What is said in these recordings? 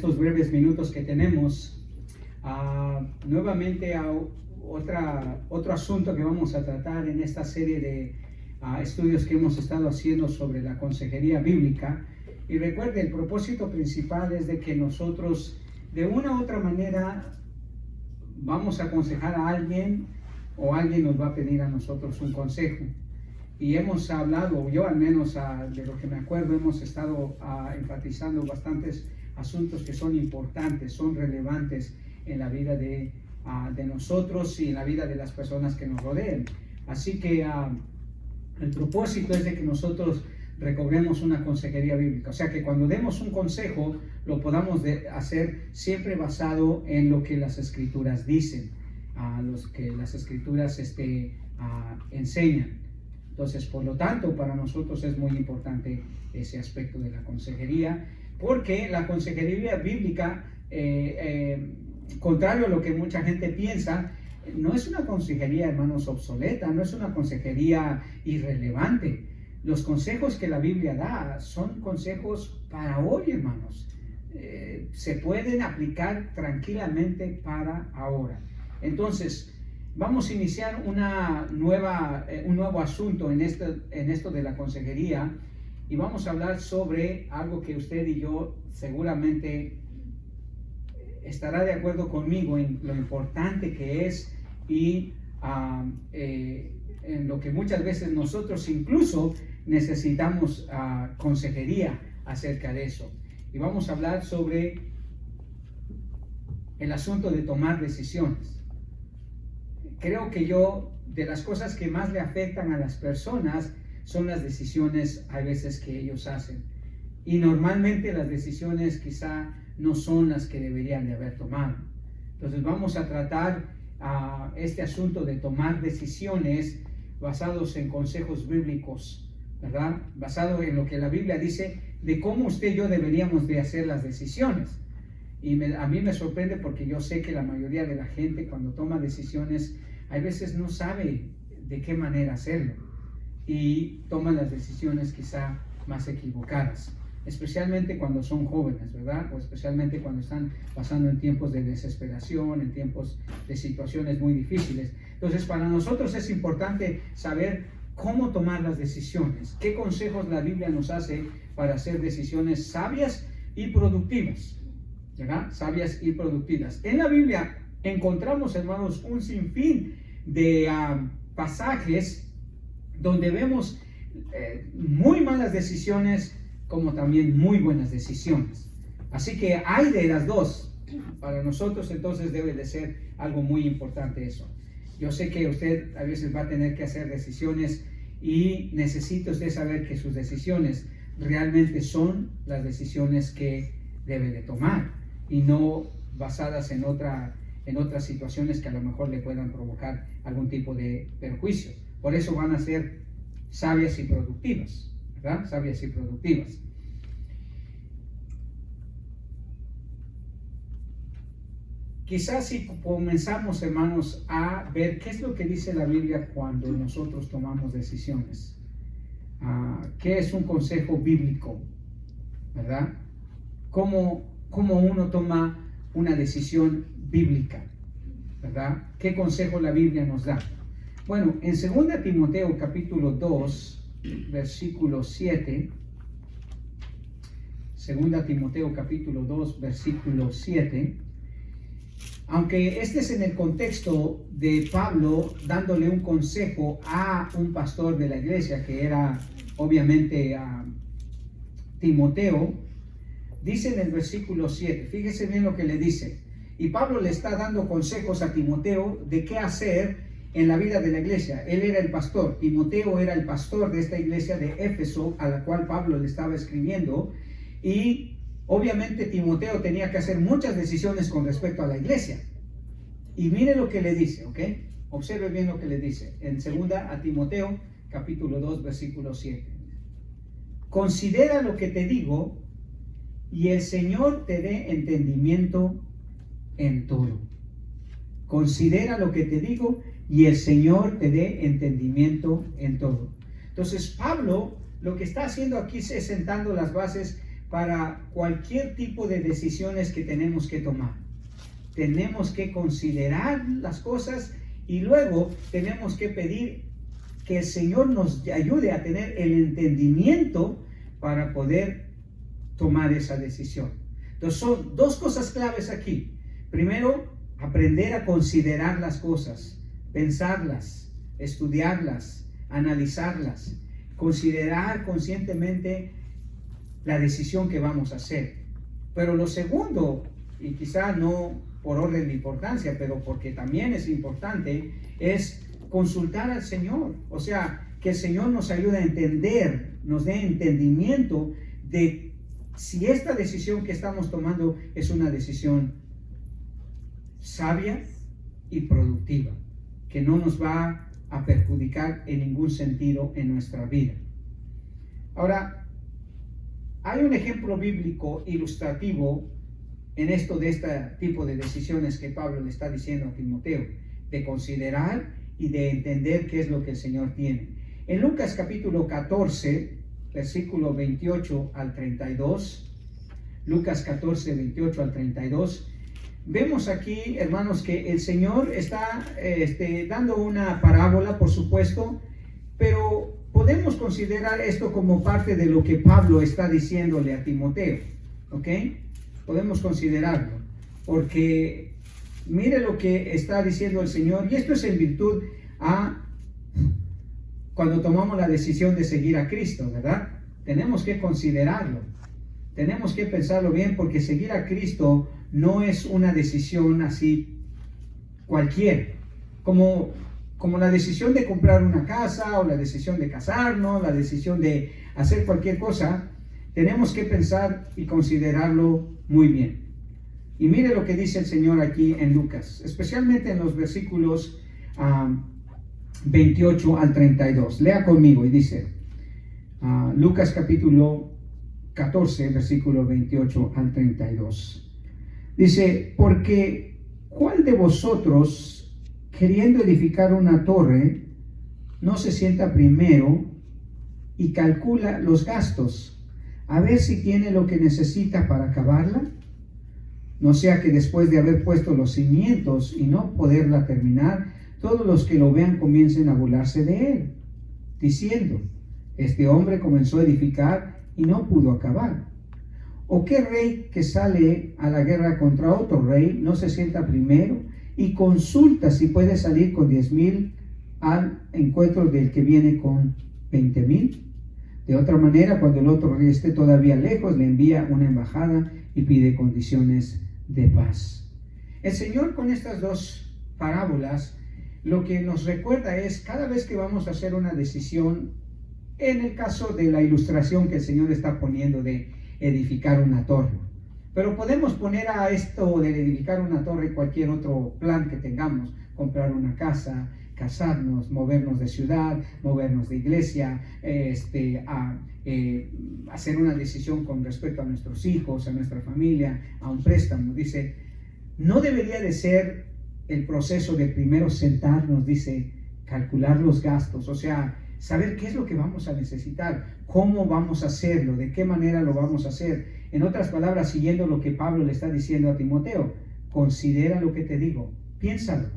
estos breves minutos que tenemos, nuevamente a otro asunto que vamos a tratar en esta serie de estudios que hemos estado haciendo sobre la consejería bíblica. Y recuerde, el propósito principal es de que nosotros de una u otra manera vamos a aconsejar a alguien o alguien nos va a pedir a nosotros un consejo. Y hemos hablado, yo al menos de lo que me acuerdo, hemos estado enfatizando bastantes asuntos que son importantes, son relevantes en la vida de nosotros y en la vida de las personas que nos rodean. Así que el propósito es de que nosotros recobremos una consejería bíblica. O sea, que cuando demos un consejo, lo podamos hacer siempre basado en lo que las Escrituras dicen, los que las Escrituras enseñan. Entonces, por lo tanto, para nosotros es muy importante ese aspecto de la consejería, porque la consejería bíblica, contrario a lo que mucha gente piensa, no es una consejería, hermanos, obsoleta, no es una consejería irrelevante. Los consejos que la Biblia da son consejos para hoy, hermanos. Se pueden aplicar tranquilamente para ahora. Entonces, vamos a iniciar un nuevo asunto en esto de la consejería, y vamos a hablar sobre algo que usted y yo seguramente estará de acuerdo conmigo en lo importante que es y en lo que muchas veces nosotros incluso necesitamos consejería acerca de eso. Y vamos a hablar sobre el asunto de tomar decisiones. Creo que de las cosas que más le afectan a las personas son las decisiones a veces que ellos hacen. Y normalmente las decisiones quizá no son las que deberían de haber tomado. Entonces vamos a tratar este asunto de tomar decisiones basados en consejos bíblicos, ¿verdad? Basado en lo que la Biblia dice de cómo usted y yo deberíamos de hacer las decisiones. Y a mí me sorprende porque yo sé que la mayoría de la gente cuando toma decisiones a veces no sabe de qué manera hacerlo y toman las decisiones quizá más equivocadas, especialmente cuando son jóvenes, ¿verdad? O especialmente cuando están pasando en tiempos de desesperación, en tiempos de situaciones muy difíciles. Entonces, para nosotros es importante saber cómo tomar las decisiones, qué consejos la Biblia nos hace para hacer decisiones sabias y productivas, ¿verdad? Sabias y productivas. En la Biblia encontramos, hermanos, un sinfín de pasajes donde vemos muy malas decisiones como también muy buenas decisiones. Así que hay de las dos. Para nosotros entonces debe de ser algo muy importante eso. Yo sé que usted a veces va a tener que hacer decisiones y necesita usted saber que sus decisiones realmente son las decisiones que debe de tomar y no basadas en otras situaciones que a lo mejor le puedan provocar algún tipo de perjuicio. Por eso van a ser sabias y productivas, ¿verdad? Sabias y productivas. Quizás si comenzamos, hermanos, a ver qué es lo que dice la Biblia cuando nosotros tomamos decisiones. ¿Qué es un consejo bíblico? ¿Verdad? ¿Cómo uno toma una decisión bíblica? ¿Verdad? ¿Qué consejo la Biblia nos da? Bueno, en 2 Timoteo capítulo 2, versículo 7, 2 Timoteo capítulo 2, versículo 7, aunque este es en el contexto de Pablo dándole un consejo a un pastor de la iglesia, que era obviamente a Timoteo, dice en el versículo 7, fíjese bien lo que le dice, y Pablo le está dando consejos a Timoteo de qué hacer en la vida de la iglesia. Él era el pastor, Timoteo era el pastor de esta iglesia de Éfeso a la cual Pablo le estaba escribiendo, y obviamente Timoteo tenía que hacer muchas decisiones con respecto a la iglesia. Y mire lo que le dice, ¿ok? Observe bien lo que le dice en 2 Timoteo capítulo 2 versículo 7. Considera lo que te digo y el Señor te dé entendimiento en todo. Considera lo que te digo y el Señor te dé entendimiento en todo. Entonces Pablo lo que está haciendo aquí es sentando las bases para cualquier tipo de decisiones que tenemos que tomar. Tenemos que considerar las cosas y luego tenemos que pedir que el Señor nos ayude a tener el entendimiento para poder tomar esa decisión. Entonces son dos cosas claves aquí. Primero, aprender a considerar las cosas, pensarlas, estudiarlas, analizarlas, considerar conscientemente la decisión que vamos a hacer. Pero lo segundo, y quizá no por orden de importancia, pero porque también es importante, es consultar al Señor. O sea, que el Señor nos ayude a entender, nos dé entendimiento de si esta decisión que estamos tomando es una decisión sabia y productiva, que no nos va a perjudicar en ningún sentido en nuestra vida. Ahora, hay un ejemplo bíblico ilustrativo en esto de este tipo de decisiones que Pablo le está diciendo a Timoteo, de considerar y de entender qué es lo que el Señor tiene. En Lucas capítulo 14, versículo 28 al 32, Lucas 14, 28 al 32, vemos aquí, hermanos, que el Señor está dando una parábola, por supuesto, pero podemos considerar esto como parte de lo que Pablo está diciéndole a Timoteo, ¿ok? Podemos considerarlo, porque mire lo que está diciendo el Señor, y esto es en virtud a cuando tomamos la decisión de seguir a Cristo, ¿verdad? Tenemos que considerarlo, tenemos que pensarlo bien, porque seguir a Cristo no es una decisión así cualquiera, como la decisión de comprar una casa, o la decisión de casarnos, la decisión de hacer cualquier cosa. Tenemos que pensar y considerarlo muy bien. Y mire lo que dice el Señor aquí en Lucas, especialmente en los versículos 28 al 32. Lea conmigo y dice, Lucas capítulo 14, versículo 28 al 32. Dice, porque ¿cuál de vosotros, queriendo edificar una torre, no se sienta primero y calcula los gastos, a ver si tiene lo que necesita para acabarla? No sea que después de haber puesto los cimientos y no poderla terminar, todos los que lo vean comiencen a burlarse de él, diciendo, este hombre comenzó a edificar y no pudo acabar. ¿O qué rey que sale a la guerra contra otro rey no se sienta primero y consulta si puede salir con 10,000 al encuentro del que viene con 20,000? De otra manera, cuando el otro rey esté todavía lejos, le envía una embajada y pide condiciones de paz. El Señor, con estas dos parábolas, lo que nos recuerda es, cada vez que vamos a hacer una decisión, en el caso de la ilustración que el Señor está poniendo de edificar una torre, pero podemos poner a esto de edificar una torre cualquier otro plan que tengamos, comprar una casa, casarnos, movernos de ciudad, movernos de iglesia, hacer una decisión con respecto a nuestros hijos, a nuestra familia, a un préstamo. Dice, no debería de ser el proceso de primero sentarnos, dice, calcular los gastos, o sea, saber qué es lo que vamos a necesitar, cómo vamos a hacerlo, de qué manera lo vamos a hacer. En otras palabras, siguiendo lo que Pablo le está diciendo a Timoteo, considera lo que te digo, piénsalo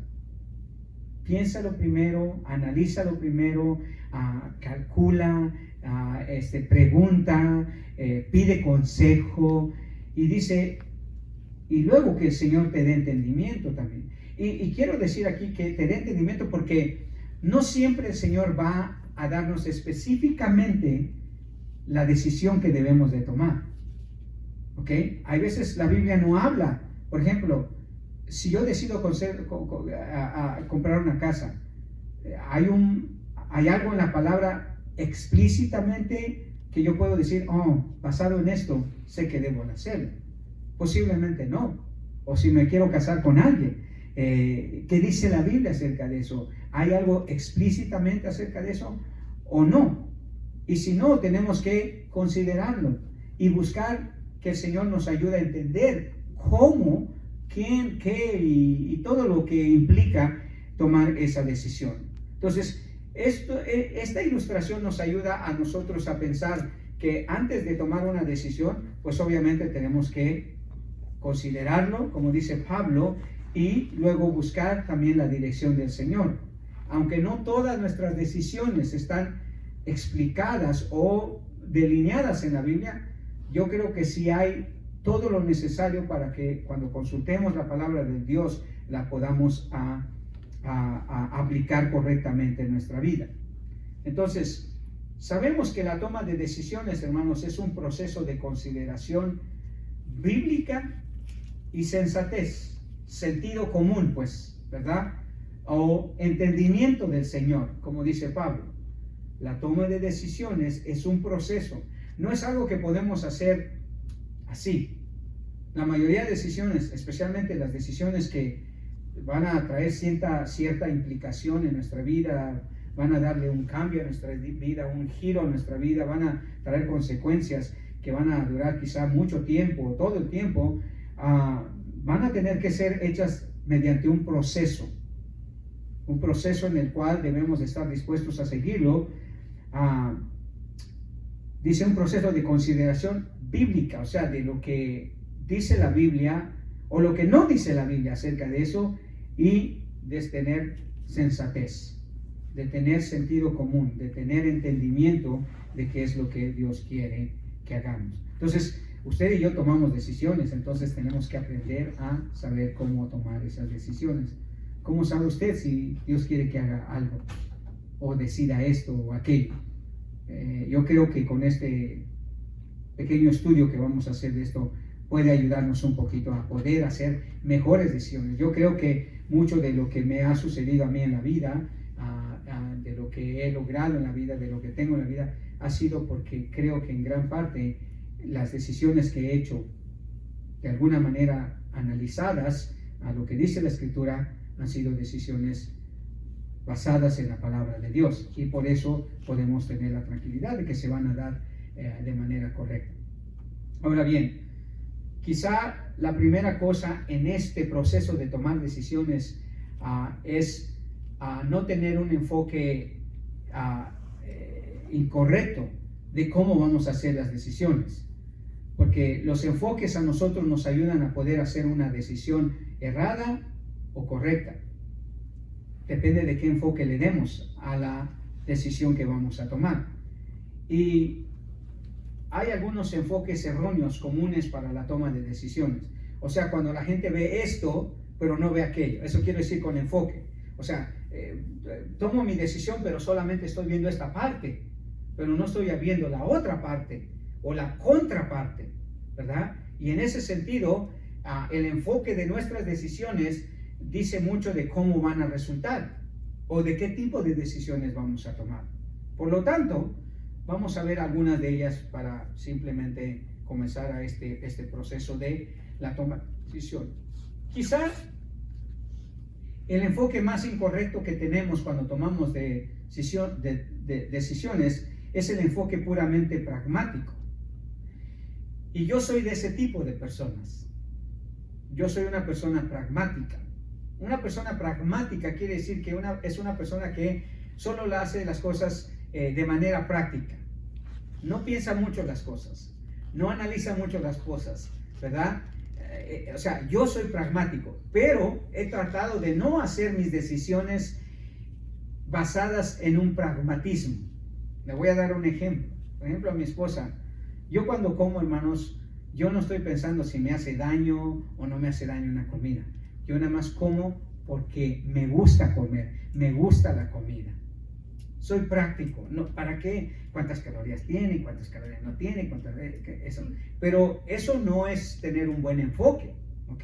primero, analízalo primero, calcula, pregunta, pide consejo, y dice, y luego que el Señor te dé entendimiento también. Y quiero decir aquí que te dé entendimiento porque no siempre el Señor va a darnos específicamente la decisión que debemos de tomar, ¿ok? Hay veces la Biblia no habla. Por ejemplo, si yo decido comprar una casa, hay algo en la palabra explícitamente que yo puedo decir, basado en esto, sé que debo hacerlo. Posiblemente no. O si me quiero casar con alguien, ¿qué dice la Biblia acerca de eso? ¿Hay algo explícitamente acerca de eso o no? Y si no, tenemos que considerarlo y buscar que el Señor nos ayude a entender cómo, quién, qué y todo lo que implica tomar esa decisión. Entonces, esta ilustración nos ayuda a nosotros a pensar que que antes de tomar una decisión, pues obviamente tenemos que considerarlo, como dice Pablo, y luego buscar también la dirección del Señor. Aunque no todas nuestras decisiones están explicadas o delineadas en la Biblia, yo creo que sí hay todo lo necesario para que cuando consultemos la palabra de Dios la podamos aplicar correctamente en nuestra vida. Entonces, sabemos que la toma de decisiones, hermanos, es un proceso de consideración bíblica y sensatez, sentido común, pues, ¿verdad? O entendimiento del Señor, como dice Pablo. La toma de decisiones es un proceso, no es algo que podemos hacer así. La mayoría de decisiones, especialmente las decisiones que van a traer cierta implicación en nuestra vida, van a darle un cambio a nuestra vida, un giro a nuestra vida, van a traer consecuencias que van a durar quizá mucho tiempo, todo el tiempo, van a tener que ser hechas mediante un proceso en el cual debemos estar dispuestos a seguirlo. Dice un proceso de consideración bíblica, o sea, de lo que dice la Biblia o lo que no dice la Biblia acerca de eso, y de tener sensatez, de tener sentido común, de tener entendimiento de qué es lo que Dios quiere que hagamos. Entonces, usted y yo tomamos decisiones, entonces tenemos que aprender a saber cómo tomar esas decisiones. ¿Cómo sabe usted si Dios quiere que haga algo o decida esto o aquello? Yo creo que con este pequeño estudio que vamos a hacer de esto puede ayudarnos un poquito a poder hacer mejores decisiones. Yo creo que mucho de lo que me ha sucedido a mí en la vida, de lo que he logrado en la vida, de lo que tengo en la vida, ha sido porque creo que en gran parte las decisiones que he hecho, de alguna manera analizadas a lo que dice la Escritura, han sido decisiones basadas en la palabra de Dios, y por eso podemos tener la tranquilidad de que se van a dar de manera correcta. Ahora bien, quizá la primera cosa en este proceso de tomar decisiones es no tener un enfoque incorrecto de cómo vamos a hacer las decisiones, porque los enfoques a nosotros nos ayudan a poder hacer una decisión errada o correcta. Depende de qué enfoque le demos a la decisión que vamos a tomar. Y hay algunos enfoques erróneos comunes para la toma de decisiones. O sea, cuando la gente ve esto, pero no ve aquello. Eso quiero decir con enfoque. O sea, tomo mi decisión, pero solamente estoy viendo esta parte, pero no estoy viendo la otra parte o la contraparte, ¿verdad? Y en ese sentido, el enfoque de nuestras decisiones dice mucho de cómo van a resultar o de qué tipo de decisiones vamos a tomar. Por lo tanto, vamos a ver algunas de ellas para simplemente comenzar a este proceso de la toma de decisión. Quizá el enfoque más incorrecto que tenemos cuando tomamos decisiones es el enfoque puramente pragmático. Y yo soy de ese tipo de personas. Yo soy una persona pragmática. Una persona pragmática quiere decir que es una persona que solo hace las cosas de manera práctica. No piensa mucho las cosas, no analiza mucho las cosas, ¿verdad? O sea, yo soy pragmático, pero he tratado de no hacer mis decisiones basadas en un pragmatismo. Le voy a dar un ejemplo. Por ejemplo, a mi esposa, yo cuando como, hermanos, yo no estoy pensando si me hace daño o no me hace daño una comida. Yo nada más como porque me gusta comer, me gusta la comida. Soy práctico, ¿no? ¿Para qué? ¿Cuántas calorías tiene? ¿Cuántas calorías no tiene? Eso. Pero eso no es tener un buen enfoque, ¿ok?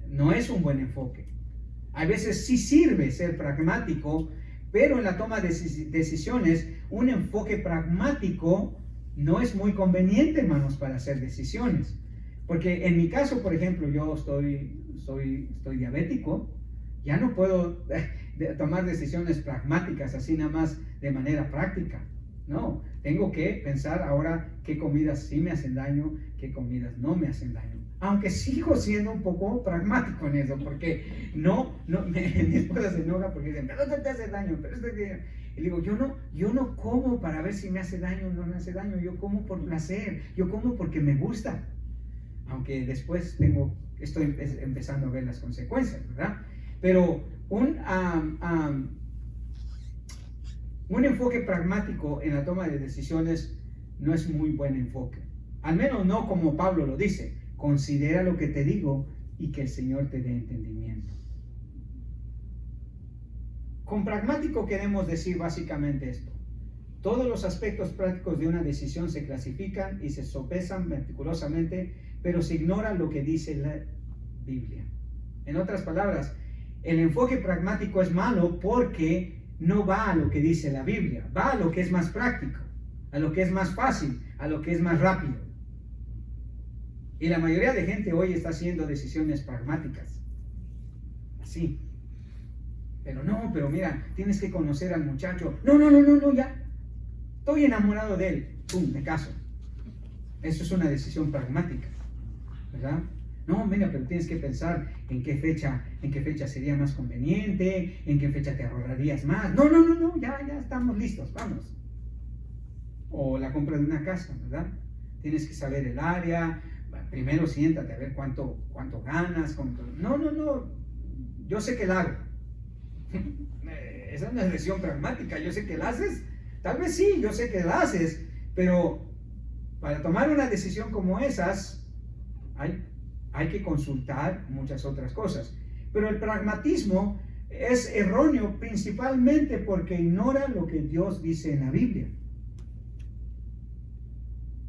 No es un buen enfoque. A veces sí sirve ser pragmático, pero en la toma de decisiones, un enfoque pragmático no es muy conveniente, hermanos, para hacer decisiones. Porque en mi caso, por ejemplo, yo soy diabético, ya no puedo tomar decisiones pragmáticas así nada más de manera práctica. No, tengo que pensar ahora qué comidas sí me hacen daño, qué comidas no me hacen daño. Aunque sigo siendo un poco pragmático en eso, porque mi esposa se enoja porque dice, pero esto te hace daño, pero esto te... Y digo, yo no como para ver si me hace daño o no me hace daño, yo como por placer, yo como porque me gusta. Aunque después estoy empezando a ver las consecuencias, ¿verdad? Pero un enfoque pragmático en la toma de decisiones no es muy buen enfoque. Al menos no como Pablo lo dice. Considera lo que te digo y que el Señor te dé entendimiento. Con pragmático queremos decir básicamente esto. Todos los aspectos prácticos de una decisión se clasifican y se sopesan meticulosamente, pero se ignora lo que dice la Biblia. En otras palabras, el enfoque pragmático es malo porque no va a lo que dice la Biblia, va a lo que es más práctico, a lo que es más fácil, a lo que es más rápido. Y la mayoría de gente hoy está haciendo decisiones pragmáticas. Así. Pero mira, tienes que conocer al muchacho. No, ya. Estoy enamorado de él. ¡Pum! Me caso. Eso es una decisión pragmática, ¿verdad? No, mira, pero tienes que pensar en qué fecha sería más conveniente, en qué fecha te ahorrarías más. No, ya estamos listos, vamos. O la compra de una casa, ¿verdad? Tienes que saber el área. Primero siéntate a ver cuánto ganas. No, yo sé que la hago. Esa es una decisión pragmática. Yo sé que la haces. Tal vez sí, yo sé que la haces, pero para tomar una decisión como esas hay que consultar muchas otras cosas. Pero el pragmatismo es erróneo principalmente porque ignora lo que Dios dice en la Biblia.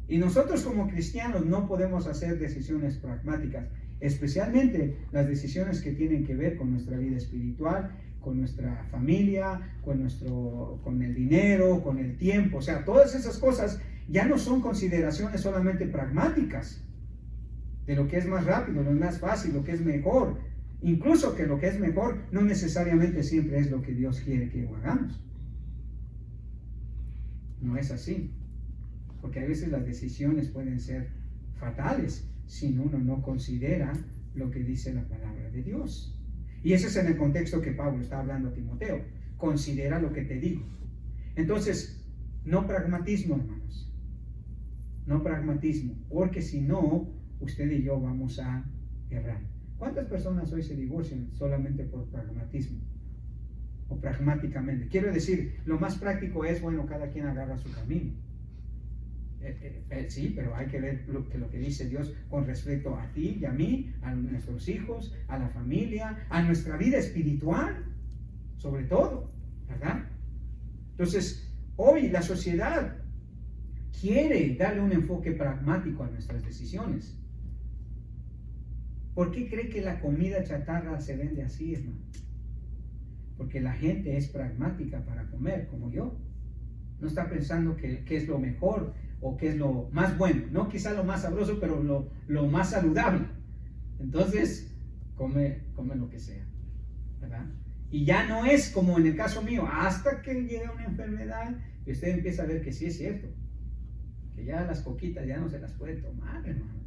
Y nosotros como cristianos no podemos hacer decisiones pragmáticas, especialmente las decisiones que tienen que ver con nuestra vida espiritual, con nuestra familia, con el dinero, con el tiempo. O sea, todas esas cosas ya no son consideraciones solamente pragmáticas de lo que es más rápido, lo más fácil, lo que es mejor. Incluso que lo que es mejor no necesariamente siempre es lo que Dios quiere que hagamos. No es así. Porque a veces las decisiones pueden ser fatales si uno no considera lo que dice la palabra de Dios. Y ese es en el contexto que Pablo está hablando a Timoteo. Considera lo que te digo. Entonces, no pragmatismo, hermanos. No pragmatismo. Porque si no, usted y yo vamos a errar. ¿Cuántas personas hoy se divorcian solamente por pragmatismo? O pragmáticamente. Quiero decir, lo más práctico es, bueno, cada quien agarra su camino. Sí, pero hay que ver lo que dice Dios con respecto a ti y a mí, a nuestros hijos, a la familia, a nuestra vida espiritual, sobre todo, ¿verdad? Entonces, hoy la sociedad quiere darle un enfoque pragmático a nuestras decisiones. ¿Por qué cree que la comida chatarra se vende así, hermano? Porque la gente es pragmática para comer, como yo. No está pensando qué es lo mejor o qué es lo más bueno, no quizá lo más sabroso, pero lo más saludable. Entonces, come lo que sea, ¿verdad? Y ya no es como en el caso mío, hasta que llega una enfermedad y usted empieza a ver que sí es cierto, que ya las coquitas ya no se las puede tomar, hermano.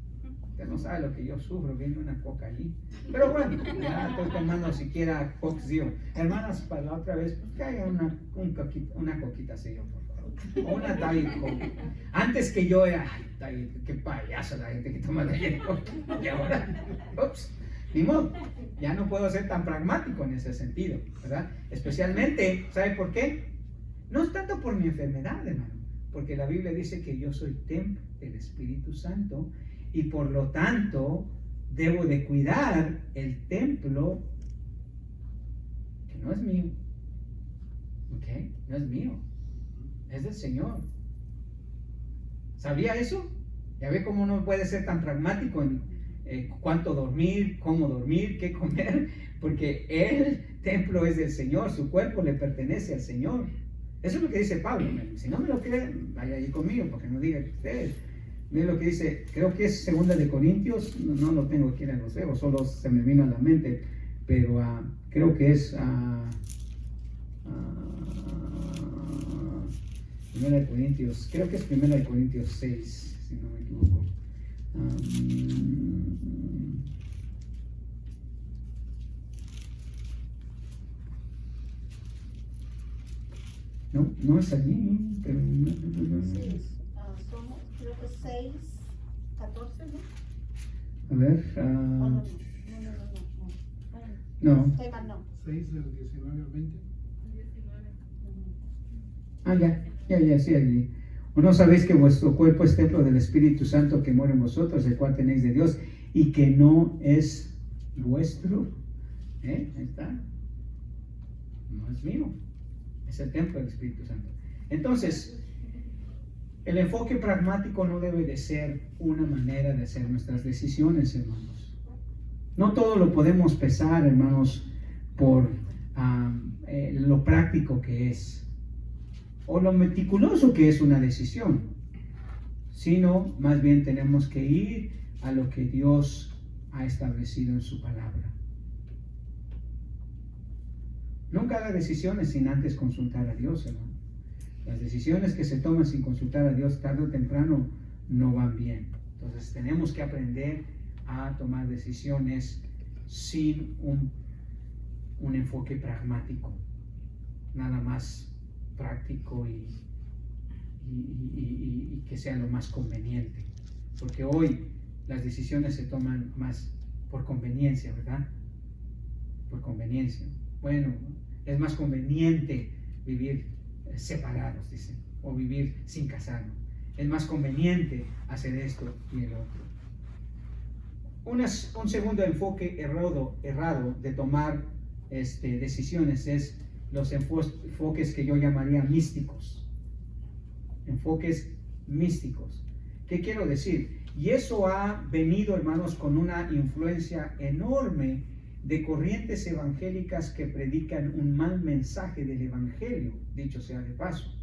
Usted no sabe lo que yo sufro viendo una coca allí. Pero bueno, ya estoy tomando siquiera Coke Zero. Hermanas, para la otra vez, pues que haya una coquita Zero, por favor. O una Diet Coke. Antes que yo era, ay, qué payaso la gente que toma Diet Coke. Y ahora, ups, ni modo. Ya no puedo ser tan pragmático en ese sentido, ¿verdad? Especialmente, ¿sabe por qué? No es tanto por mi enfermedad, hermano. Porque la Biblia dice que yo soy templo del Espíritu Santo y por lo tanto debo de cuidar el templo que no es mío. ¿Ok? No es mío. Es del Señor. ¿Sabía eso? Ya ve cómo no puede ser tan pragmático en cuánto dormir, cómo dormir, qué comer, porque el templo es del Señor, su cuerpo le pertenece al Señor. Eso es lo que dice Pablo. Si no me lo creen, vaya allí conmigo, porque no digan ustedes. Miren lo que dice, creo que es 2 de Corintios, no lo tengo aquí en los dedos, solo se me vino a la mente, pero creo que es 1 de Corintios, creo que es 1 de Corintios 6, si no me equivoco. No es allí, pero Sí, somos, creo que 6, 14, ¿no? a ver, No. no. Esteban, no. 6 del 19 al 20. Ya, sí, allí. ¿O no sabéis que vuestro cuerpo es templo del Espíritu Santo que mora en vosotros, el cual tenéis de Dios, y que no es vuestro? Ahí está. No es mío. Es el templo del Espíritu Santo. Entonces, el enfoque pragmático no debe de ser una manera de hacer nuestras decisiones, hermanos. No todo lo podemos pesar, hermanos, por lo práctico que es o lo meticuloso que es una decisión, sino más bien tenemos que ir a lo que Dios ha establecido en su palabra. Nunca haga decisiones sin antes consultar a Dios, hermano. Las decisiones que se toman sin consultar a Dios tarde o temprano no van bien. Entonces tenemos que aprender a tomar decisiones sin un enfoque pragmático, nada más práctico y que sea lo más conveniente. Porque hoy las decisiones se toman más por conveniencia, ¿verdad? Por conveniencia. Bueno, es más conveniente vivir separados, dicen, o vivir sin casarnos. Es más conveniente hacer esto y el otro. Un segundo enfoque errado de tomar decisiones es los enfoques que yo llamaría místicos. Enfoques místicos. ¿Qué quiero decir? Y eso ha venido, hermanos, con una influencia enorme de corrientes evangélicas que predican un mal mensaje del evangelio, dicho sea de paso.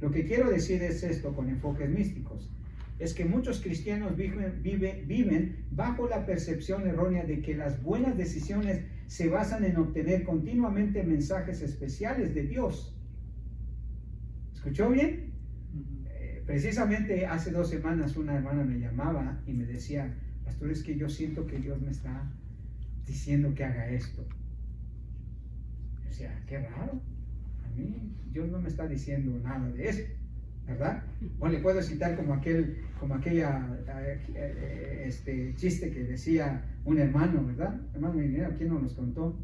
Lo que quiero decir es esto con enfoques místicos. Es que muchos cristianos viven bajo la percepción errónea de que las buenas decisiones se basan en obtener continuamente mensajes especiales de Dios. ¿Escuchó bien? Precisamente hace 2 semanas una hermana me llamaba y me decía: pastor, es que yo siento que Dios me está diciendo que haga esto. O sea, qué raro. A mí Dios no me está diciendo nada de eso, ¿verdad? O le puedo citar como aquella chiste que decía un hermano, ¿verdad? Hermano Minero, ¿quién nos contó?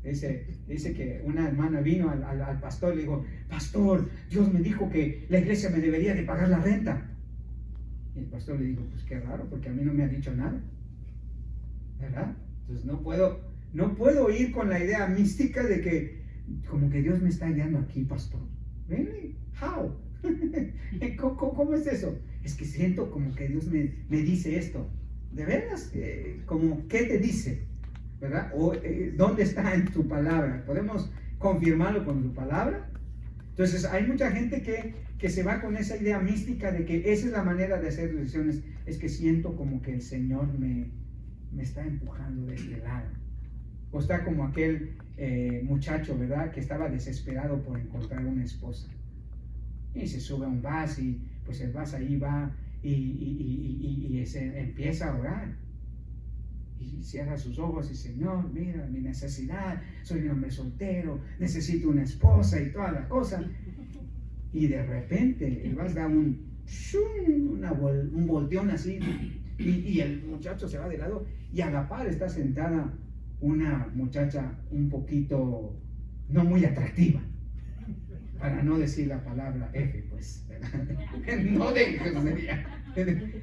Dice que una hermana vino al pastor y le dijo: pastor, Dios me dijo que la iglesia me debería de pagar la renta. Y el pastor le dijo: pues qué raro, porque a mí no me ha dicho nada, ¿verdad? Entonces no puedo ir con la idea mística de que como que Dios me está guiando aquí, pastor. ¿Really? How? ¿Cómo es eso? Es que siento como que Dios me dice esto. ¿De veras? Como, ¿qué te dice? ¿Verdad? O ¿dónde está en tu palabra? ¿Podemos confirmarlo con tu palabra? Entonces hay mucha gente que se va con esa idea mística de que esa es la manera de hacer decisiones. Es que siento como que el Señor me está empujando de este lado. O está como aquel muchacho, ¿verdad? Que estaba desesperado por encontrar una esposa. Y se sube a un bus y pues el bus ahí va y se empieza a orar. Y cierra sus ojos y: Señor, mira mi necesidad, soy un hombre soltero, necesito una esposa y toda la cosa. Y de repente el bus da un volteón así y el muchacho se va de lado y a la par está sentada una muchacha un poquito no muy atractiva, para no decir la palabra F, pues, no de grosería,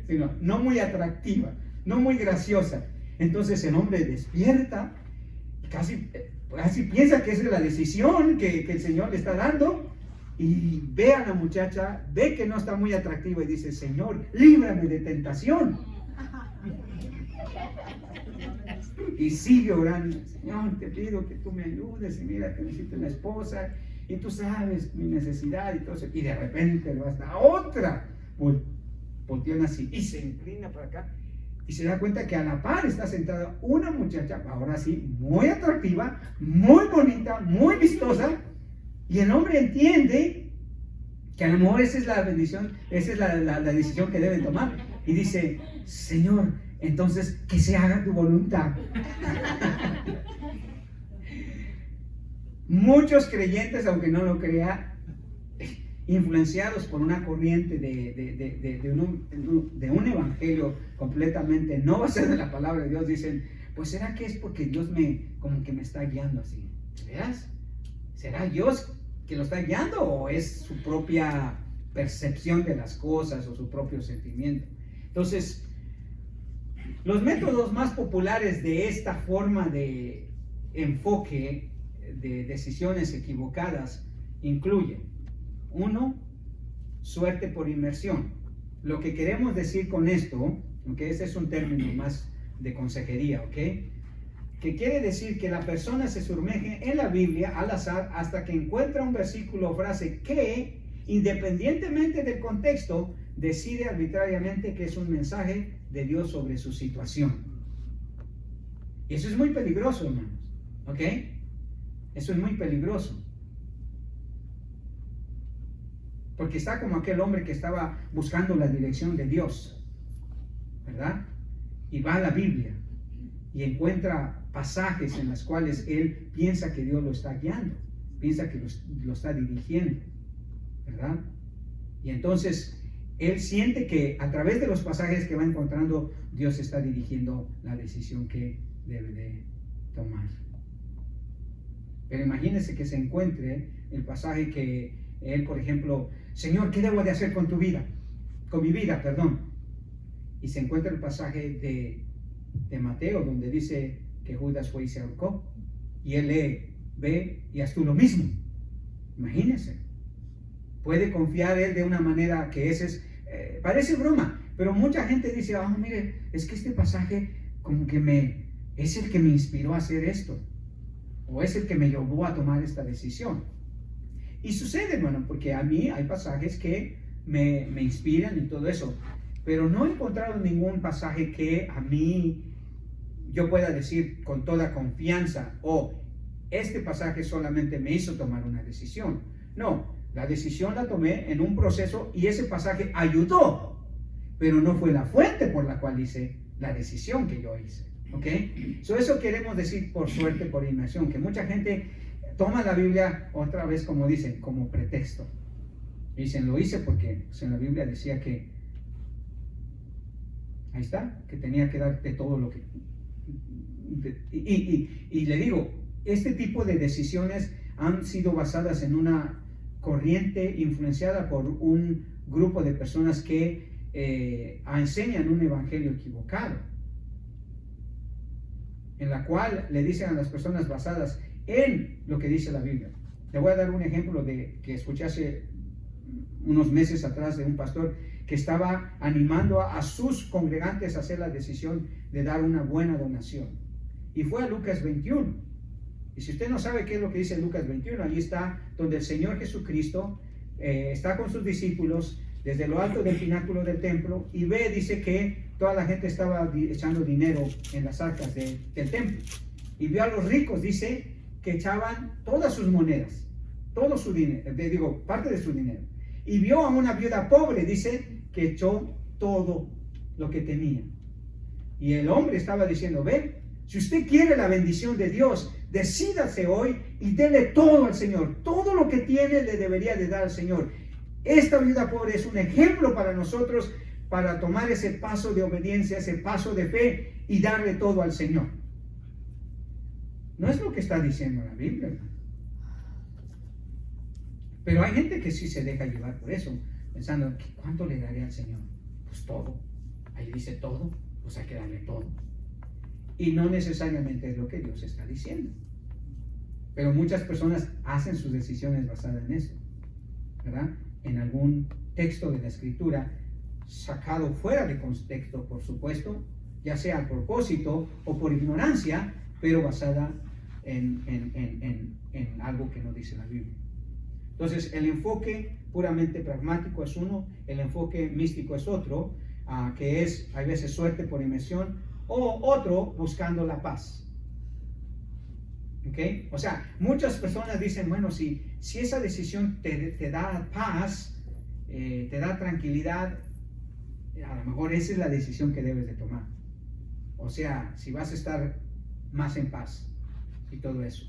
sino no muy atractiva, no muy graciosa. Entonces el hombre despierta, casi piensa que esa es la decisión que el Señor le está dando, y ve a la muchacha, ve que no está muy atractiva y dice: Señor, líbrame de tentación. Y sigue orando: Señor, te pido que tú me ayudes, y mira que necesito una esposa, y tú sabes mi necesidad y todo eso. Y de repente le va a dar otra volteón así y se inclina para acá y se da cuenta que a la par está sentada una muchacha, ahora sí, muy atractiva, muy bonita, muy vistosa, y el hombre entiende que a lo mejor esa es la bendición, esa es la decisión que deben tomar, y dice: Señor, entonces que se haga tu voluntad. Muchos creyentes, aunque no lo crean, influenciados por una corriente de un evangelio completamente no basado en la palabra de Dios, dicen, pues ¿será que es porque Dios como que me está guiando así? ¿Veas? ¿Será Dios que lo está guiando o es su propia percepción de las cosas o su propio sentimiento? Entonces, los métodos más populares de esta forma de enfoque de decisiones equivocadas incluyen: 1, suerte por inmersión. Lo que queremos decir con esto, aunque este es un término más de consejería, ¿ok? Que quiere decir que la persona se sumerge en la Biblia al azar hasta que encuentra un versículo o frase que, independientemente del contexto, decide arbitrariamente que es un mensaje de Dios sobre su situación. Y eso es muy peligroso, hermanos, ¿ok? Eso es muy peligroso. Porque está como aquel hombre que estaba buscando la dirección de Dios, ¿verdad? Y va a la Biblia y encuentra pasajes en los cuales él piensa que Dios lo está guiando, piensa que lo está dirigiendo, ¿verdad? Y entonces él siente que a través de los pasajes que va encontrando, Dios está dirigiendo la decisión que debe de tomar. Pero imagínese que se encuentre el pasaje que él, por ejemplo, Señor, ¿qué debo de hacer con tu vida? Con mi vida, perdón. Y se encuentra el pasaje de Mateo, donde dice que Judas fue y se ahorcó. Y él lee, ve y haz tú lo mismo. Imagínese. Puede confiar él de una manera que parece broma, pero mucha gente dice, mire, es que este pasaje como que es el que me inspiró a hacer esto, o es el que me llevó a tomar esta decisión. Y sucede, hermano, porque a mí hay pasajes que me inspiran y todo eso, pero no he encontrado ningún pasaje que a mí yo pueda decir con toda confianza, este pasaje solamente me hizo tomar una decisión. No, la decisión la tomé en un proceso y ese pasaje ayudó, pero no fue la fuente por la cual hice la decisión que yo hice. ¿Ok? Eso queremos decir por suerte, por inmersión, que mucha gente toma la Biblia otra vez, como dicen, como pretexto. Dicen, lo hice porque en la Biblia decía que, ahí está, que tenía que darte todo lo que... Y le digo, este tipo de decisiones han sido basadas en una corriente influenciada por un grupo de personas que enseñan un evangelio equivocado, en la cual le dicen a las personas basadas en lo que dice la Biblia. Te voy a dar un ejemplo que escuché hace unos meses atrás de un pastor que estaba animando a sus congregantes a hacer la decisión de dar una buena donación. Y fue a Lucas 21. Y si usted no sabe qué es lo que dice Lucas 21, allí está donde el Señor Jesucristo está con sus discípulos desde lo alto del pináculo del templo y dice que toda la gente estaba echando dinero en las arcas del templo. Y vio a los ricos, dice, que echaban todas sus monedas, todo su dinero, parte de su dinero. Y vio a una viuda pobre, dice, que echó todo lo que tenía. Y el hombre estaba diciendo, si usted quiere la bendición de Dios, decídase hoy y dele todo al Señor. Todo lo que tiene le debería de dar al Señor. Esta viuda pobre es un ejemplo para nosotros para tomar ese paso de obediencia, ese paso de fe y darle todo al Señor. No es lo que está diciendo la Biblia, hermano. Pero hay gente que sí se deja llevar por eso, pensando, ¿cuánto le daré al Señor? Pues todo. Ahí dice todo, pues hay que darle todo. Y no necesariamente es lo que Dios está diciendo. Pero muchas personas hacen sus decisiones basadas en eso, ¿verdad? En algún texto de la Escritura, sacado fuera de contexto, por supuesto, ya sea a propósito o por ignorancia, pero basada en algo que no dice la Biblia. Entonces, el enfoque puramente pragmático es uno, el enfoque místico es otro, que es, hay veces, suerte por inmersión, o otro, buscando la paz. ¿Ok? O sea, muchas personas dicen, bueno, si esa decisión te da paz, te da tranquilidad, a lo mejor esa es la decisión que debes de tomar. O sea, si vas a estar más en paz y todo eso.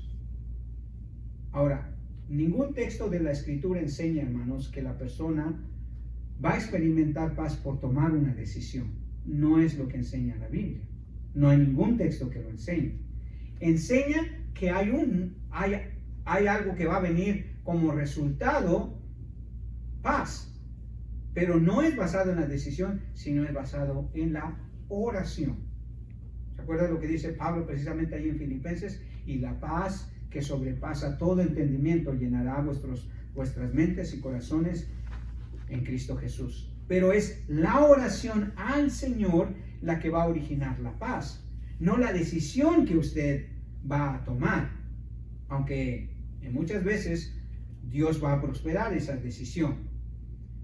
Ahora, Ningún texto de la Escritura enseña, hermanos, que la persona va a experimentar paz por tomar una decisión. No es lo que enseña la Biblia. No hay ningún texto que lo enseñe. Enseña que hay algo que va a venir como resultado, paz. Pero no es basado en la decisión, sino es basado en la oración. ¿Se acuerdan lo que dice Pablo precisamente ahí en Filipenses? Y la paz que sobrepasa todo entendimiento llenará vuestras mentes y corazones en Cristo Jesús. Pero es la oración al Señor la que va a originar la paz, no la decisión que usted va a tomar, aunque muchas veces Dios va a prosperar esa decisión.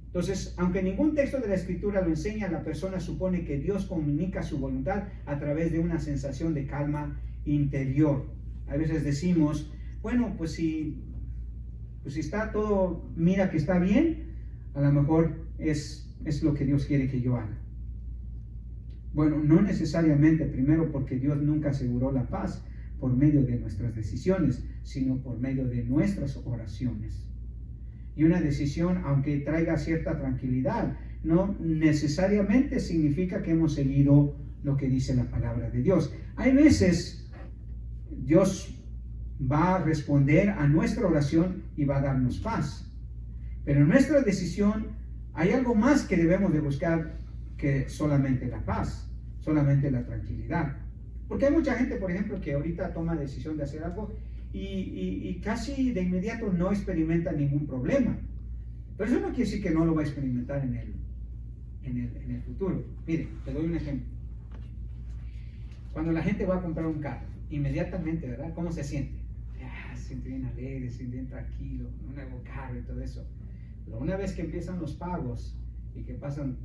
Entonces, aunque ningún texto de la Escritura lo enseña, la persona supone que Dios comunica su voluntad a través de una sensación de calma interior. A veces decimos, bueno, pues si está todo, mira que está bien, a lo mejor es lo que Dios quiere que yo haga. Bueno, no necesariamente, primero porque Dios nunca aseguró la paz por medio de nuestras decisiones, sino por medio de nuestras oraciones. Y una decisión, aunque traiga cierta tranquilidad, no necesariamente significa que hemos seguido lo que dice la palabra de Dios. Hay veces Dios va a responder a nuestra oración y va a darnos paz. Pero en nuestra decisión hay algo más que debemos de buscar que solamente la paz, solamente la tranquilidad. Porque hay mucha gente, por ejemplo, que ahorita toma decisión de hacer algo y casi de inmediato no experimenta ningún problema. Pero eso no quiere decir que no lo va a experimentar en el futuro. Mire, te doy un ejemplo. Cuando la gente va a comprar un carro, inmediatamente, ¿verdad? ¿Cómo se siente? Se siente bien alegre, se siente bien tranquilo, un nuevo carro y todo eso. Pero una vez que empiezan los pagos y que pasan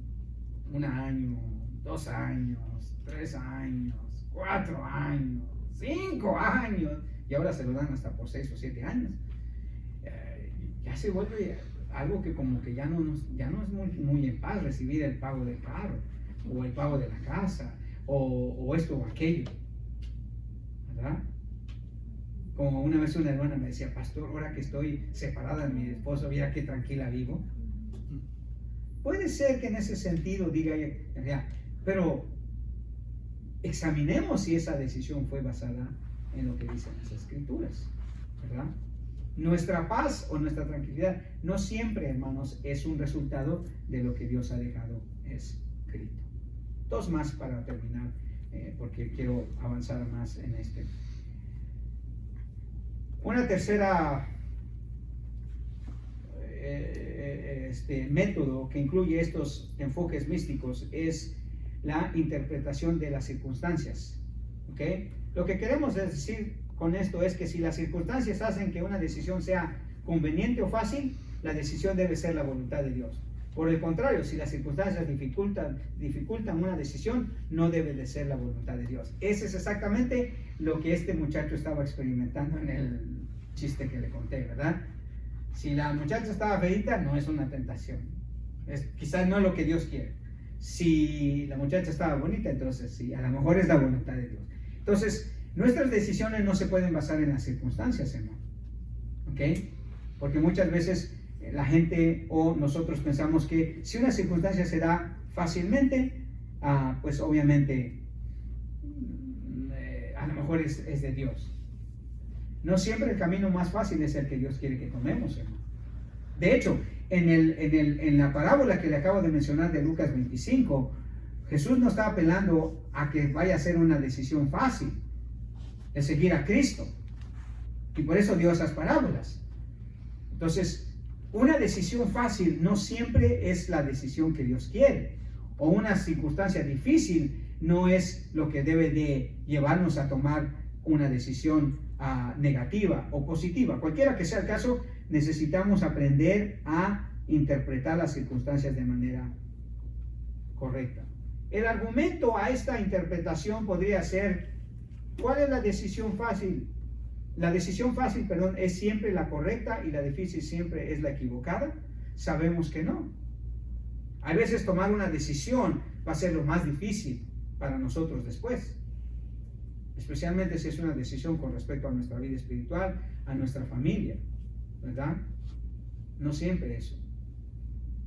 1 año, 2 años, 3 años, 4 años, 5 años, y ahora se lo dan hasta por 6 o 7 años, ya se vuelve algo que como que ya no es muy en paz recibir el pago del carro, o el pago de la casa, o esto o aquello, ¿verdad? Como una vez una hermana me decía, pastor, ahora que estoy separada de mi esposo, mira qué tranquila vivo. Puede ser que en ese sentido diga, pero examinemos si esa decisión fue basada en lo que dicen las Escrituras, ¿verdad? Nuestra paz o nuestra tranquilidad no siempre, hermanos, es un resultado de lo que Dios ha dejado escrito. 2 más para terminar, porque quiero avanzar más en este. Una tercera método que incluye estos enfoques místicos es la interpretación de las circunstancias. ¿Okay? Lo que queremos decir con esto es que si las circunstancias hacen que una decisión sea conveniente o fácil, la decisión debe ser la voluntad de Dios. Por el contrario, si las circunstancias dificultan una decisión, no debe de ser la voluntad de Dios. Ese es exactamente lo que este muchacho estaba experimentando en el chiste que le conté, ¿verdad? Si la muchacha estaba feita, no es una tentación. Quizás no es lo que Dios quiere. Si la muchacha estaba bonita, entonces sí, a lo mejor es la voluntad de Dios. Entonces, nuestras decisiones no se pueden basar en las circunstancias, hermano. ¿Ok? Porque muchas veces la gente o nosotros pensamos que si una circunstancia se da fácilmente, pues obviamente a lo mejor es de Dios. No siempre el camino más fácil es el que Dios quiere que tomemos, hermano. De hecho, en la parábola que le acabo de mencionar de Lucas 25, Jesús no está apelando a que vaya a ser una decisión fácil de seguir a Cristo. Y por eso dio esas parábolas. Entonces, una decisión fácil no siempre es la decisión que Dios quiere. O una circunstancia difícil no es lo que debe de llevarnos a tomar una decisión negativa o positiva. Cualquiera que sea el caso, necesitamos aprender a interpretar las circunstancias de manera correcta. El argumento a esta interpretación podría ser: ¿cuál es la decisión fácil? La decisión fácil, es siempre la correcta y la difícil siempre es la equivocada. Sabemos que no. A veces tomar una decisión va a ser lo más difícil para nosotros después, especialmente si es una decisión con respecto a nuestra vida espiritual, a nuestra familia. ¿verdad? No siempre eso.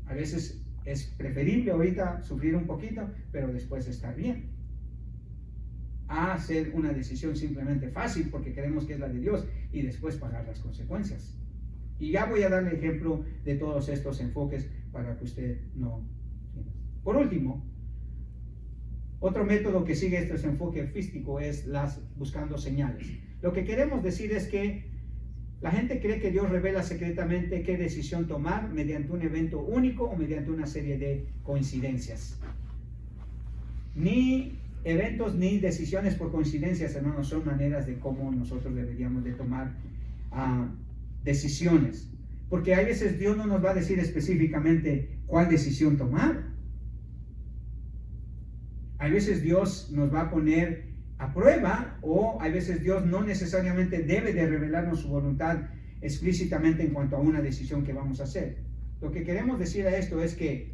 A veces es preferible ahorita sufrir un poquito, pero después estar bien. A hacer una decisión simplemente fácil porque creemos que es la de Dios y después pagar las consecuencias. Y ya voy a darle ejemplo de todos estos enfoques para que usted no... Por último, otro método que sigue este enfoque físico es buscando señales. Lo que queremos decir es que la gente cree que Dios revela secretamente qué decisión tomar mediante un evento único o mediante una serie de coincidencias. Ni eventos ni decisiones por coincidencias, hermanos, son maneras de cómo nosotros deberíamos de tomar decisiones. Porque a veces Dios no nos va a decir específicamente cuál decisión tomar. A veces Dios nos va a poner a prueba, o a veces Dios no necesariamente debe de revelarnos su voluntad explícitamente en cuanto a una decisión que vamos a hacer. Lo que queremos decir a esto es que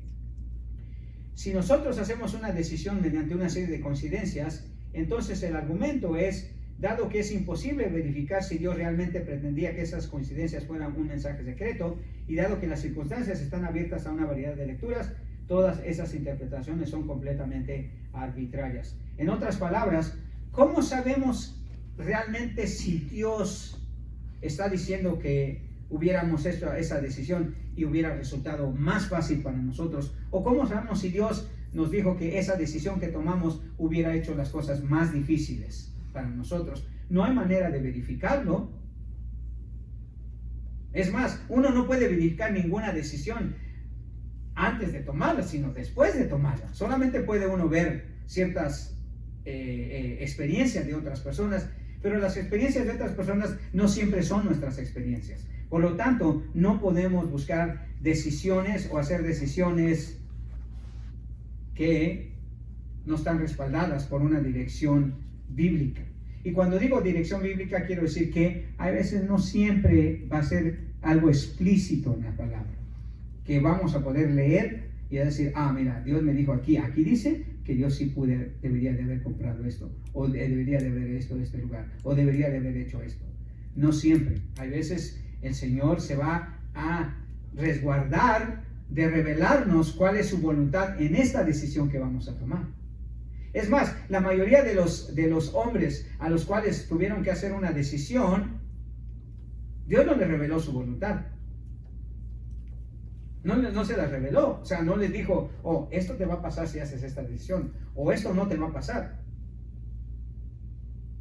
si nosotros hacemos una decisión mediante una serie de coincidencias, entonces el argumento es, dado que es imposible verificar si Dios realmente pretendía que esas coincidencias fueran un mensaje secreto, y dado que las circunstancias están abiertas a una variedad de lecturas, todas esas interpretaciones son completamente arbitrarias. En otras palabras, ¿cómo sabemos realmente si Dios está diciendo que hubiéramos hecho esa decisión y hubiera resultado más fácil para nosotros? ¿O cómo sabemos si Dios nos dijo que esa decisión que tomamos hubiera hecho las cosas más difíciles para nosotros? No hay manera de verificarlo. Es más, uno no puede verificar ninguna decisión antes de tomarla, sino después de tomarla. Solamente puede uno ver ciertas experiencias de otras personas, pero las experiencias de otras personas no siempre son nuestras experiencias. Por lo tanto, no podemos buscar decisiones o hacer decisiones que no están respaldadas por una dirección bíblica. Y cuando digo dirección bíblica, quiero decir que a veces no siempre va a ser algo explícito en la palabra, que vamos a poder leer y a decir, mira, Dios me dijo aquí dice que yo sí debería de haber comprado esto, o debería de haber esto de este lugar, o debería de haber hecho esto. No siempre. Hay veces el Señor se va a resguardar de revelarnos cuál es su voluntad en esta decisión que vamos a tomar. Es más, la mayoría de los hombres a los cuales tuvieron que hacer una decisión, Dios no les reveló su voluntad. No se las reveló. O sea, no les dijo, esto te va a pasar si haces esta decisión, o esto no te va a pasar.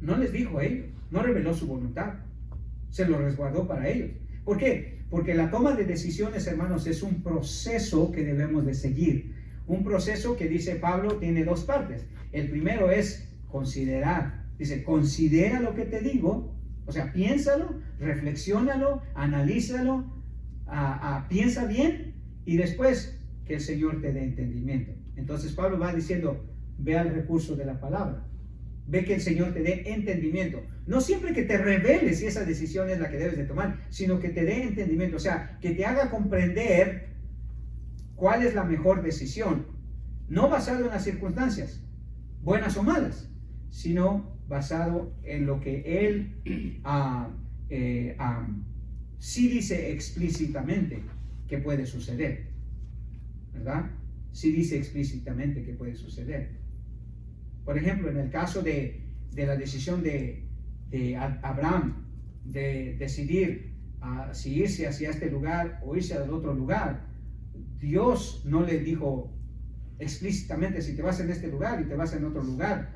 No les dijo a ellos, no reveló su voluntad. Se lo resguardó para ellos. ¿Por qué? Porque la toma de decisiones, hermanos, es un proceso que debemos de seguir. Un proceso que, dice Pablo, tiene dos partes. El primero es considerar. Dice, considera lo que te digo. O sea, piénsalo, reflexiónalo, analízalo, piensa bien, y después que el Señor te dé entendimiento. Entonces Pablo va diciendo, ve al recurso de la palabra. Ve que el Señor te dé entendimiento. No siempre que te revele si esa decisión es la que debes de tomar, sino que te dé entendimiento. O sea, que te haga comprender cuál es la mejor decisión. No basado en las circunstancias, buenas o malas, sino basado en lo que Él sí dice explícitamente que puede suceder. ¿Verdad? Sí dice explícitamente que puede suceder. Por ejemplo, en el caso de la decisión de Abraham de decidir si irse hacia este lugar o irse al otro lugar, Dios no le dijo explícitamente, si te vas en este lugar y te vas en otro lugar,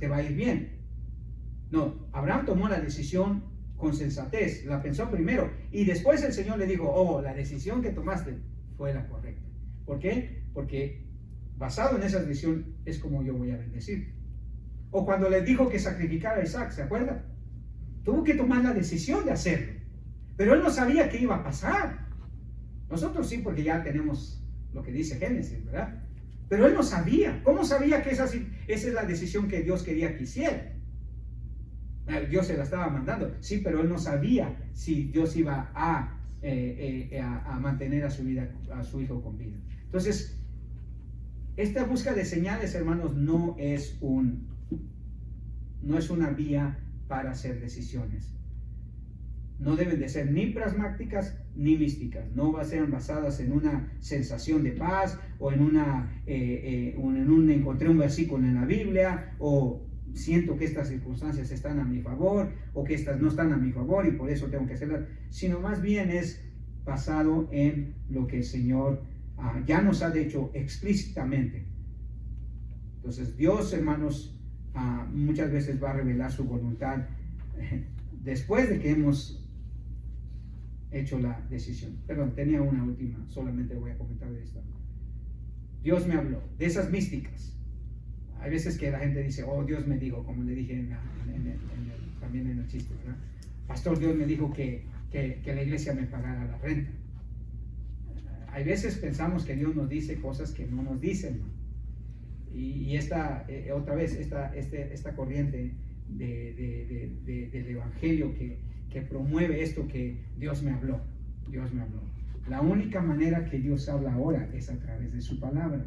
te va a ir bien. No, Abraham tomó la decisión con sensatez, la pensó primero, y después el Señor le dijo, la decisión que tomaste fue la correcta. ¿Por qué? Porque basado en esa decisión es como yo voy a bendecir. O cuando le dijo que sacrificara a Isaac, ¿se acuerdan? Tuvo que tomar la decisión de hacerlo, pero él no sabía qué iba a pasar. Nosotros sí, porque ya tenemos lo que dice Génesis, ¿verdad? Pero él no sabía. ¿Cómo sabía que esa es la decisión que Dios quería que hiciera? Dios se la estaba mandando, sí, pero él no sabía si Dios iba a mantener a su hijo con vida. Entonces, esta búsqueda de señales, hermanos, no es una vía para hacer decisiones. no deben de ser ni pragmáticas ni místicas. No va a ser basadas en una sensación de paz o en encontré un versículo en la Biblia, o siento que estas circunstancias están a mi favor o que estas no están a mi favor y por eso tengo que hacerlas, sino más bien es basado en lo que el Señor ya nos ha dicho explícitamente. Entonces Dios, hermanos, muchas veces va a revelar su voluntad después de que hemos hecho la decisión. Perdón, tenía una última, solamente voy a comentar de esta. Dios me habló, de esas místicas. Hay veces que la gente dice, oh, Dios me dijo, como le dije también en el chiste, ¿verdad? Pastor, Dios me dijo que la iglesia me pagara la renta. Hay veces pensamos que Dios nos dice cosas que no nos dicen, ¿no? Y otra vez, esta corriente del evangelio que promueve esto, que Dios me habló. La única manera que Dios habla ahora es a través de su palabra.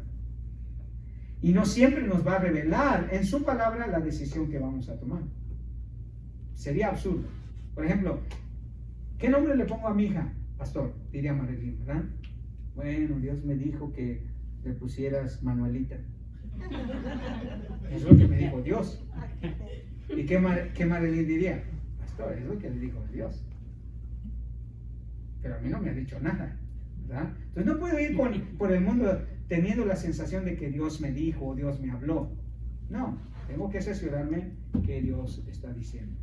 Y no siempre nos va a revelar en su palabra la decisión que vamos a tomar. Sería absurdo. Por ejemplo, ¿qué nombre le pongo a mi hija, pastor? Diría Marilyn, ¿verdad? Bueno, Dios me dijo que le pusieras Manuelita. Es lo que me dijo Dios. ¿Y qué Marilyn diría? Pastor, es lo que le dijo Dios. Pero a mí no me ha dicho nada, ¿verdad? Entonces no puedo ir por el mundo teniendo la sensación de que Dios me dijo o Dios me habló. No, tengo que asegurarme que Dios está diciendo.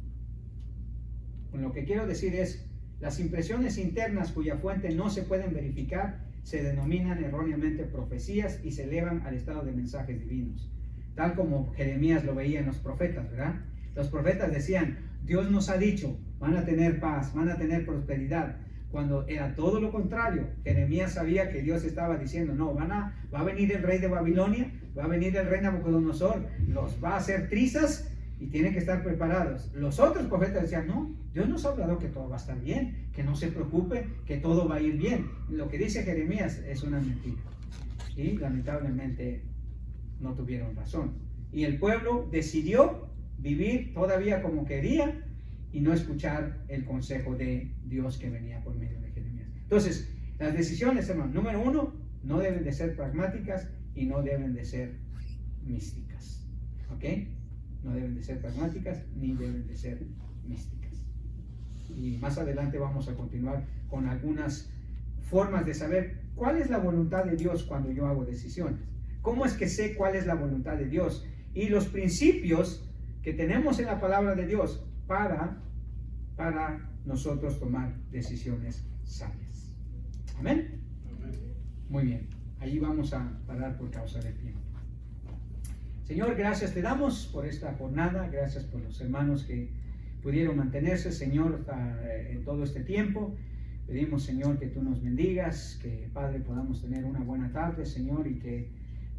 Con lo que quiero decir es, las impresiones internas cuya fuente no se pueden verificar se denominan erróneamente profecías y se elevan al estado de mensajes divinos, tal como Jeremías lo veía en los profetas, ¿verdad? Los profetas decían, Dios nos ha dicho, van a tener paz, van a tener prosperidad, cuando era todo lo contrario. Jeremías sabía que Dios estaba diciendo, no, va a venir el rey de Babilonia, va a venir el rey Nabucodonosor, los va a hacer trizas y tienen que estar preparados. Los otros profetas decían, no, Dios nos ha hablado que todo va a estar bien, que no se preocupe, que todo va a ir bien. Lo que dice Jeremías es una mentira. Y lamentablemente no tuvieron razón. Y el pueblo decidió vivir todavía como quería y no escuchar el consejo de Dios que venía por medio de Jeremías. Entonces, las decisiones, hermano, número 1, no deben de ser pragmáticas y no deben de ser místicas. ¿Ok? No deben de ser pragmáticas ni deben de ser místicas. Y más adelante vamos a continuar con algunas formas de saber cuál es la voluntad de Dios cuando yo hago decisiones. ¿Cómo es que sé cuál es la voluntad de Dios? Y los principios que tenemos en la palabra de Dios para nosotros tomar decisiones sabias. ¿Amén? Muy bien. Ahí vamos a parar por causa del tiempo. Señor, gracias te damos por esta jornada. Gracias por los hermanos que pudieron mantenerse, Señor, en todo este tiempo. Pedimos, Señor, que tú nos bendigas, que, Padre, podamos tener una buena tarde, Señor, y que,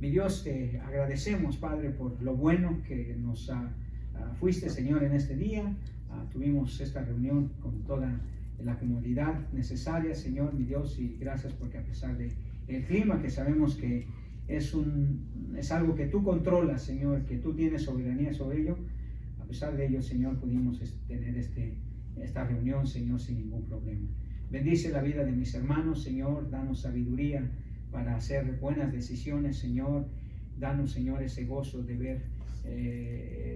mi Dios, te agradecemos, Padre, por lo bueno que nos fuiste, Señor, en este día. Tuvimos esta reunión con toda la comodidad necesaria, Señor, mi Dios, y gracias porque a pesar de el clima, que sabemos que es algo que tú controlas, Señor, que tú tienes soberanía sobre ello, a pesar de ello, Señor, pudimos tener esta reunión, Señor, sin ningún problema. Bendice la vida de mis hermanos, Señor, danos sabiduría para hacer buenas decisiones, Señor. Danos, Señor, ese gozo de ver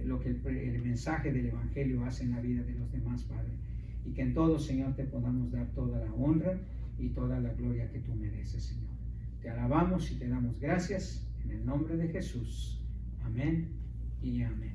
lo que el mensaje del Evangelio hace en la vida de los demás, Padre. Y que en todo, Señor, te podamos dar toda la honra y toda la gloria que tú mereces, Señor. Te alabamos y te damos gracias en el nombre de Jesús. Amén y amén.